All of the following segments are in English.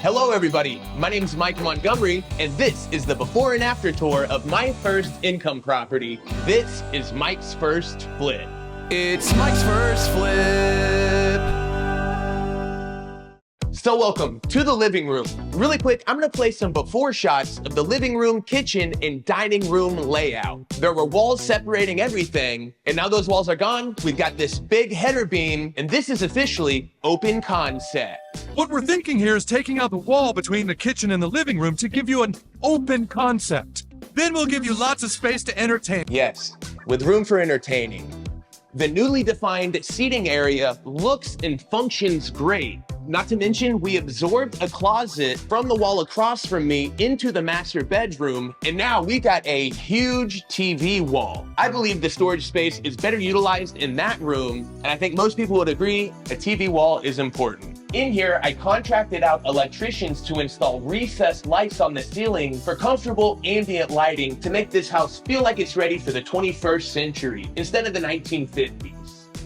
Hello everybody, my name's Mike Montgomery, and this is the before and after tour of my first income property. This is Mike's first flip. It's Mike's first flip. So welcome to the living room. Really quick, I'm gonna play some before shots of the living room, kitchen, and dining room layout. There were walls separating everything, and now those walls are gone. We've got this big header beam, and this is officially open concept. What we're thinking here is taking out the wall between the kitchen and the living room to give you an open concept. Then we'll give you lots of space to entertain. Yes, with room for entertaining. The newly defined seating area looks and functions great. Not to mention, we absorbed a closet from the wall across from me into the master bedroom, and now we got a huge TV wall. I believe the storage space is better utilized in that room, and I think most people would agree a TV wall is important. In here, I contracted out electricians to install recessed lights on the ceiling for comfortable ambient lighting to make this house feel like it's ready for the 21st century instead of the 1950s.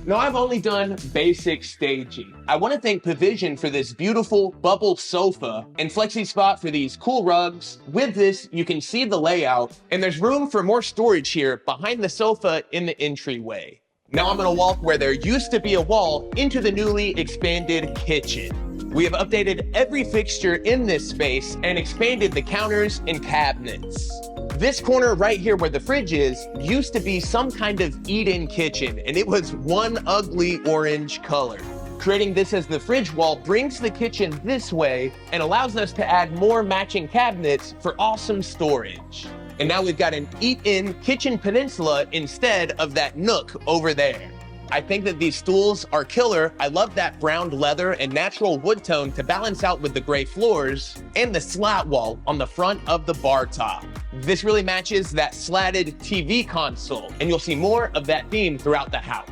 Now, I've only done basic staging. I want to thank Provision for this beautiful bubble sofa and Flexi Spot for these cool rugs. With this, you can see the layout, and there's room for more storage here behind the sofa in the entryway. Now I'm gonna walk where there used to be a wall into the newly expanded kitchen. We have updated every fixture in this space and expanded the counters and cabinets. This corner right here where the fridge is used to be some kind of eat-in kitchen, and it was one ugly orange color. Creating this as the fridge wall brings the kitchen this way and allows us to add more matching cabinets for awesome storage. And now we've got an eat-in kitchen peninsula instead of that nook over there. I think that these stools are killer. I love that brown leather and natural wood tone to balance out with the gray floors and the slat wall on the front of the bar top. This really matches that slatted TV console, and you'll see more of that theme throughout the house.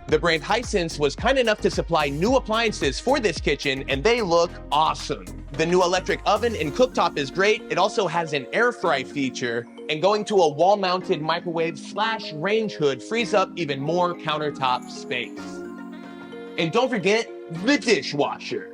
The brand Hisense was kind enough to supply new appliances for this kitchen, and they look awesome. The new electric oven and cooktop is great. It also has an air fry feature, and going to a wall-mounted microwave / range hood frees up even more countertop space. And don't forget the dishwasher.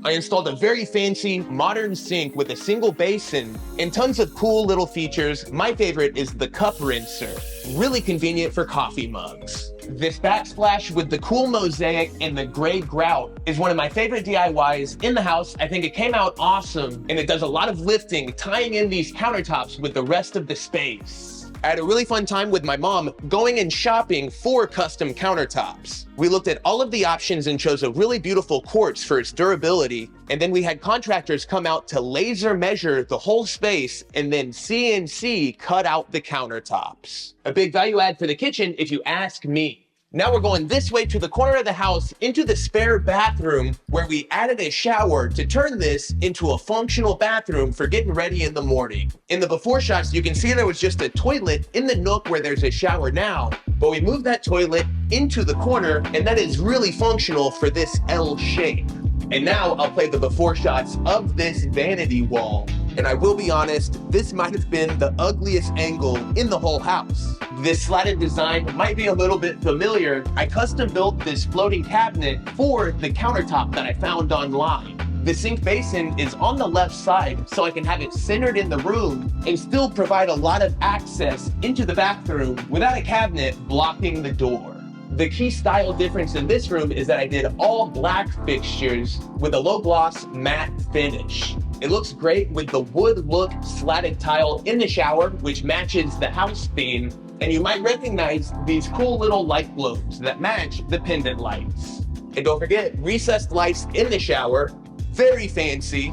I installed a very fancy, modern sink with a single basin and tons of cool little features. My favorite is the cup rinser, really convenient for coffee mugs. This backsplash with the cool mosaic and the gray grout is one of my favorite DIYs in the house. I think it came out awesome, and it does a lot of lifting, tying in these countertops with the rest of the space. I had a really fun time with my mom going and shopping for custom countertops. We looked at all of the options and chose a really beautiful quartz for its durability, and then we had contractors come out to laser measure the whole space and then CNC cut out the countertops. A big value add for the kitchen if you ask me. Now we're going this way to the corner of the house into the spare bathroom where we added a shower to turn this into a functional bathroom for getting ready in the morning. In the before shots, you can see there was just a toilet in the nook where there's a shower now, but we moved that toilet into the corner, and that is really functional for this L shape. And now I'll play the before shots of this vanity wall. And I will be honest, this might have been the ugliest angle in the whole house. This slatted design might be a little bit familiar. I custom built this floating cabinet for the countertop that I found online. The sink basin is on the left side, so I can have it centered in the room and still provide a lot of access into the bathroom without a cabinet blocking the door. The key style difference in this room is that I did all black fixtures with a low gloss matte finish. It looks great with the wood look slatted tile in the shower, which matches the house theme. And you might recognize these cool little light globes that match the pendant lights. And don't forget, recessed lights in the shower, very fancy.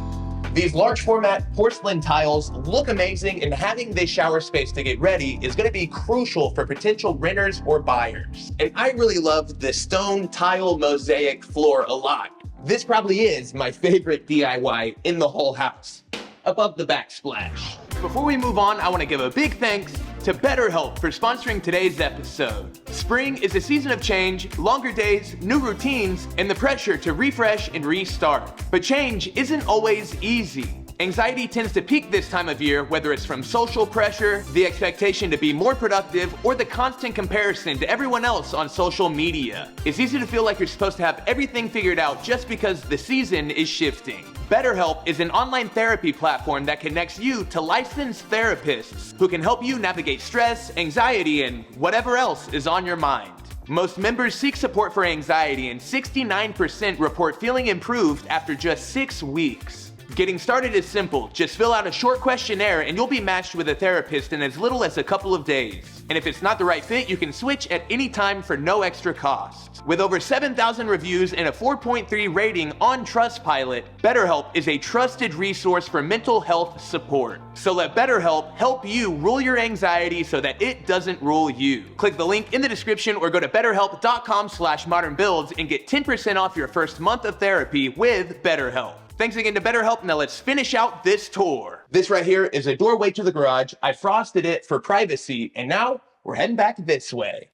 These large format porcelain tiles look amazing, and having this shower space to get ready is going to be crucial for potential renters or buyers. And I really love the stone tile mosaic floor a lot. This probably is my favorite DIY in the whole house, above the backsplash. Before we move on, I want to give a big thanks to BetterHelp for sponsoring today's episode. Spring is a season of change, longer days, new routines, and the pressure to refresh and restart. But change isn't always easy. Anxiety tends to peak this time of year, whether it's from social pressure, the expectation to be more productive, or the constant comparison to everyone else on social media. It's easy to feel like you're supposed to have everything figured out just because the season is shifting. BetterHelp is an online therapy platform that connects you to licensed therapists who can help you navigate stress, anxiety, and whatever else is on your mind. Most members seek support for anxiety, and 69% report feeling improved after just 6 weeks. Getting started is simple. Just fill out a short questionnaire and you'll be matched with a therapist in as little as a couple of days. And if it's not the right fit, you can switch at any time for no extra cost. With over 7,000 reviews and a 4.3 rating on Trustpilot, BetterHelp is a trusted resource for mental health support. So let BetterHelp help you rule your anxiety so that it doesn't rule you. Click the link in the description or go to betterhelp.com/modernbuilds and get 10% off your first month of therapy with BetterHelp. Thanks again to BetterHelp. Now let's finish out this tour. This right here is a doorway to the garage. I frosted it for privacy, and now we're heading back this way.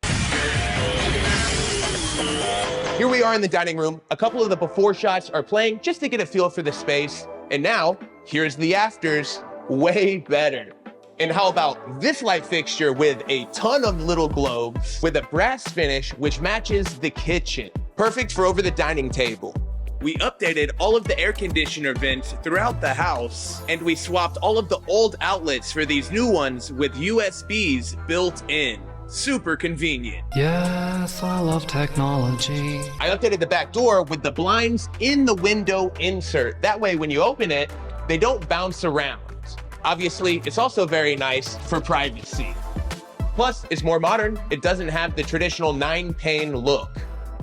Here we are in the dining room. A couple of the before shots are playing just to get a feel for the space. And now, here's the afters. Way better. And how about this light fixture with a ton of little globes with a brass finish which matches the kitchen. Perfect for over the dining table. We updated all of the air conditioner vents throughout the house, and we swapped all of the old outlets for these new ones with USBs built in. Super convenient. Yes, I love technology. I updated the back door with the blinds in the window insert. That way, when you open it, they don't bounce around. Obviously, it's also very nice for privacy. Plus, it's more modern. It doesn't have the traditional 9-pane look.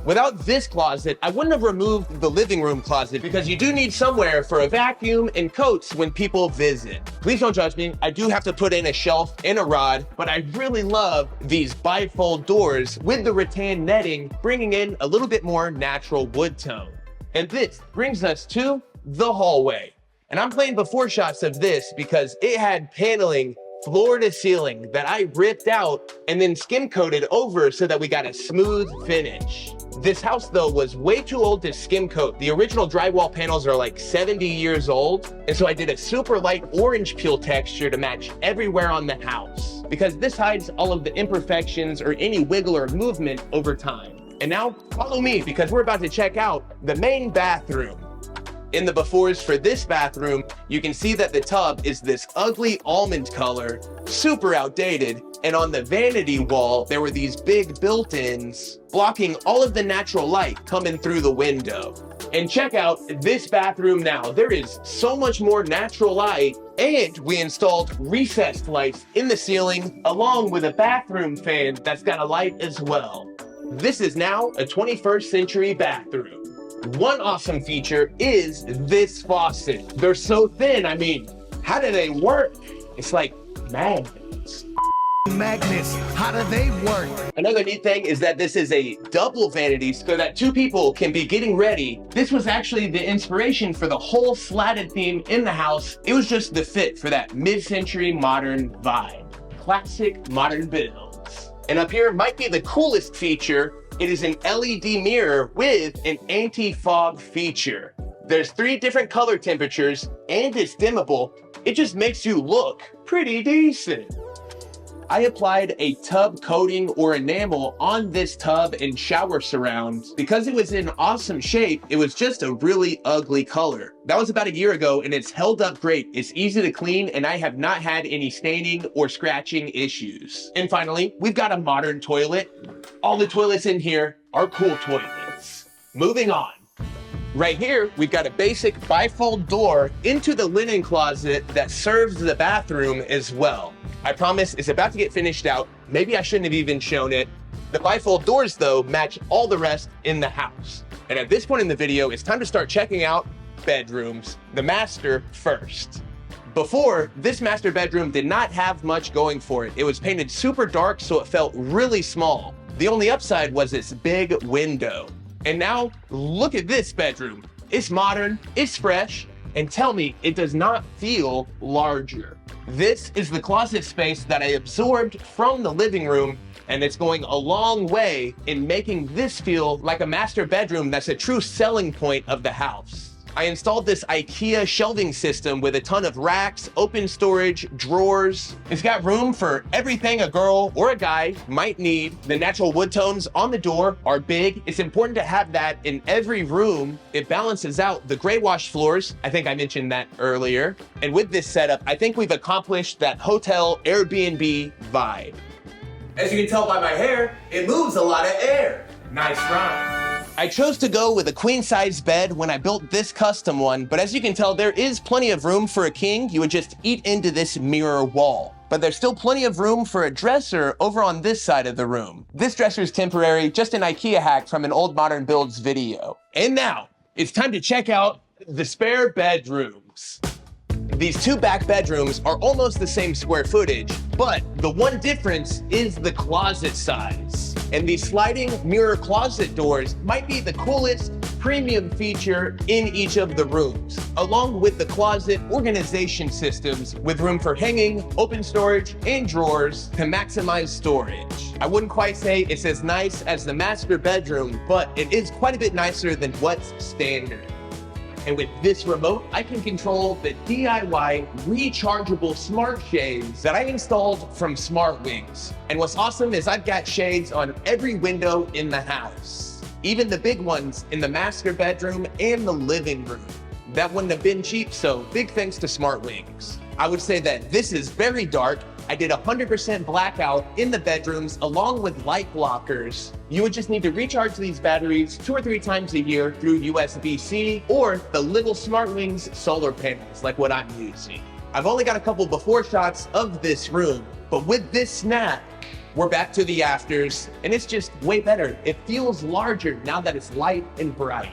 Without this closet, I wouldn't have removed the living room closet because you do need somewhere for a vacuum and coats when people visit. Please don't judge me. I do have to put in a shelf and a rod, but I really love these bifold doors with the rattan netting, bringing in a little bit more natural wood tone. And this brings us to the hallway. And I'm playing before shots of this because it had paneling floor to ceiling that I ripped out and then skim coated over so that we got a smooth finish. This house though was way too old to skim coat. The original drywall panels are like 70 years old. And so I did a super light orange peel texture to match everywhere on the house because this hides all of the imperfections or any wiggle or movement over time. And now follow me because we're about to check out the main bathroom. In the befores for this bathroom, you can see that the tub is this ugly almond color, super outdated, and on the vanity wall, there were these big built-ins blocking all of the natural light coming through the window. And check out this bathroom now. There is so much more natural light, and we installed recessed lights in the ceiling, along with a bathroom fan that's got a light as well. This is now a 21st century bathroom. One awesome feature is this faucet. They're so thin, I mean, how do they work? It's like magnets. Magnets, how do they work? Another neat thing is that this is a double vanity so that two people can be getting ready. This was actually the inspiration for the whole slatted theme in the house. It was just the fit for that mid-century modern vibe. Classic modern builds. And up here might be the coolest feature. It is an LED mirror with an anti-fog feature. There's 3 different color temperatures and it's dimmable. It just makes you look pretty decent. I applied a tub coating or enamel on this tub and shower surround. Because it was in awesome shape, it was just a really ugly color. That was about a year ago and it's held up great. It's easy to clean and I have not had any staining or scratching issues. And finally, we've got a modern toilet. All the toilets in here are cool toilets. Moving on. Right here, we've got a basic bifold door into the linen closet that serves the bathroom as well. I promise it's about to get finished out. Maybe I shouldn't have even shown it. The bifold doors though match all the rest in the house. And at this point in the video, it's time to start checking out bedrooms, the master first. Before, this master bedroom did not have much going for it. It was painted super dark, so it felt really small. The only upside was its big window. And now, look at this bedroom. It's modern, it's fresh, and tell me it does not feel larger. This is the closet space that I absorbed from the living room, and it's going a long way in making this feel like a master bedroom that's a true selling point of the house. I installed this IKEA shelving system with a ton of racks, open storage, drawers. It's got room for everything a girl or a guy might need. The natural wood tones on the door are big. It's important to have that in every room. It balances out the gray wash floors. I think I mentioned that earlier. And with this setup, I think we've accomplished that hotel Airbnb vibe. As you can tell by my hair, it moves a lot of air. Nice rhyme. I chose to go with a queen-size bed when I built this custom one, but as you can tell, there is plenty of room for a king. You would just eat into this mirror wall. But there's still plenty of room for a dresser over on this side of the room. This dresser is temporary, just an IKEA hack from an old Modern Builds video. And now, it's time to check out the spare bedrooms. These two back bedrooms are almost the same square footage, but the one difference is the closet size. And these sliding mirror closet doors might be the coolest premium feature in each of the rooms, along with the closet organization systems with room for hanging, open storage, and drawers to maximize storage. I wouldn't quite say it's as nice as the master bedroom, but it is quite a bit nicer than what's standard. And with this remote, I can control the DIY rechargeable smart shades that I installed from SmartWings. And what's awesome is I've got shades on every window in the house, even the big ones in the master bedroom and the living room. That wouldn't have been cheap, so big thanks to SmartWings. I would say that this is very dark. I did 100% blackout in the bedrooms along with light blockers. You would just need to recharge these batteries 2 or 3 times a year through USB-C or the little SmartWings solar panels like what I'm using. I've only got a couple before shots of this room, but with this snap, we're back to the afters and it's just way better. It feels larger now that it's light and bright.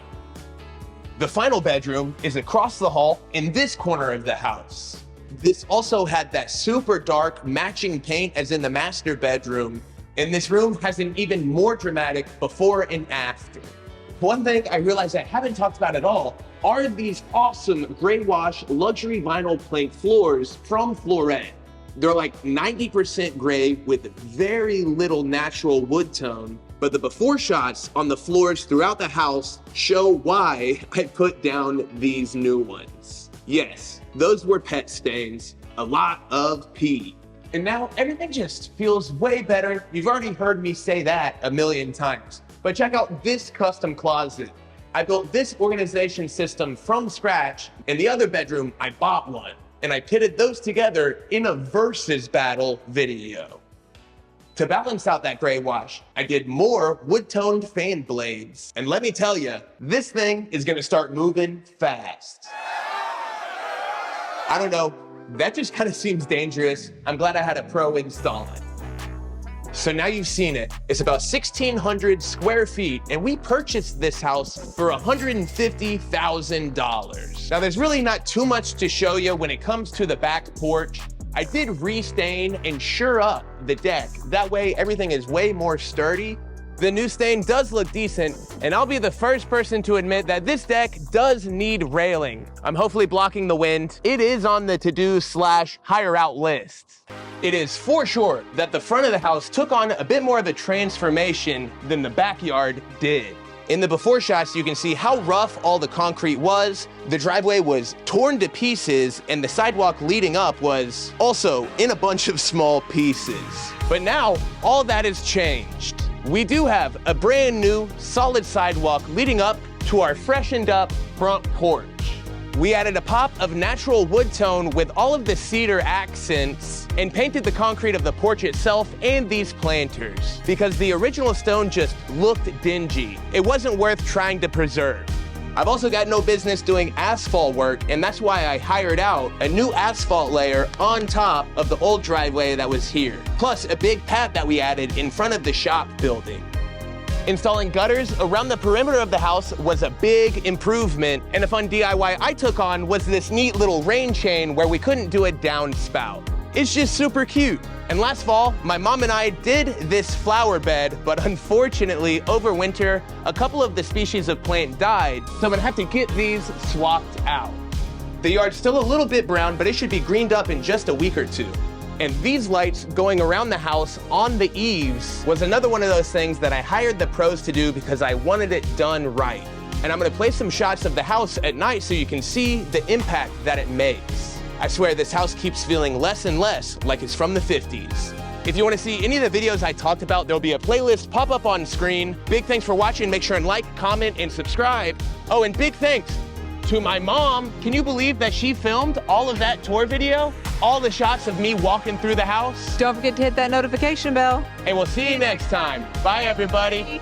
The final bedroom is across the hall in this corner of the house. This also had that super dark matching paint as in the master bedroom, and this room has an even more dramatic before and after. One thing I realized I haven't talked about at all are these awesome gray wash luxury vinyl plank floors from Floret. They're like 90% gray with very little natural wood tone, but the before shots on the floors throughout the house show why I put down these new ones. Yes. Those were pet stains, a lot of pee. And now everything just feels way better. You've already heard me say that a million times, but check out this custom closet. I built this organization system from scratch. In the other bedroom, I bought one and I pitted those together in a versus battle video. To balance out that gray wash, I did more wood-toned fan blades. And let me tell you, this thing is gonna start moving fast. I don't know, that just kind of seems dangerous. I'm glad I had a pro install it. So now you've seen it. It's about 1,600 square feet, and we purchased this house for $150,000. Now there's really not too much to show you when it comes to the back porch. I did restain and sure up the deck. That way everything is way more sturdy. The new stain does look decent, and I'll be the first person to admit that this deck does need railing. I'm hopefully blocking the wind. It is on the to-do/hire out list. It is for sure that the front of the house took on a bit more of a transformation than the backyard did. In the before shots, you can see how rough all the concrete was. The driveway was torn to pieces, and the sidewalk leading up was also in a bunch of small pieces. But now, all that has changed. We do have a brand new solid sidewalk leading up to our freshened up front porch. We added a pop of natural wood tone with all of the cedar accents and painted the concrete of the porch itself and these planters because the original stone just looked dingy. It wasn't worth trying to preserve. I've also got no business doing asphalt work, and that's why I hired out a new asphalt layer on top of the old driveway that was here, plus a big pad that we added in front of the shop building. Installing gutters around the perimeter of the house was a big improvement, and a fun DIY I took on was this neat little rain chain where we couldn't do a downspout. It's just super cute. And last fall, my mom and I did this flower bed, but unfortunately, over winter, a couple of the species of plant died, so I'm gonna have to get these swapped out. The yard's still a little bit brown, but it should be greened up in just a week or two. And these lights going around the house on the eaves was another one of those things that I hired the pros to do because I wanted it done right. And I'm gonna play some shots of the house at night so you can see the impact that it makes. I swear this house keeps feeling less and less like it's from the 50s. If you want to see any of the videos I talked about, there'll be a playlist pop up on screen. Big thanks for watching. Make sure and like, comment, and subscribe. Oh, and big thanks to my mom. Can you believe that she filmed all of that tour video? All the shots of me walking through the house? Don't forget to hit that notification bell. And we'll see you next time. Bye, everybody.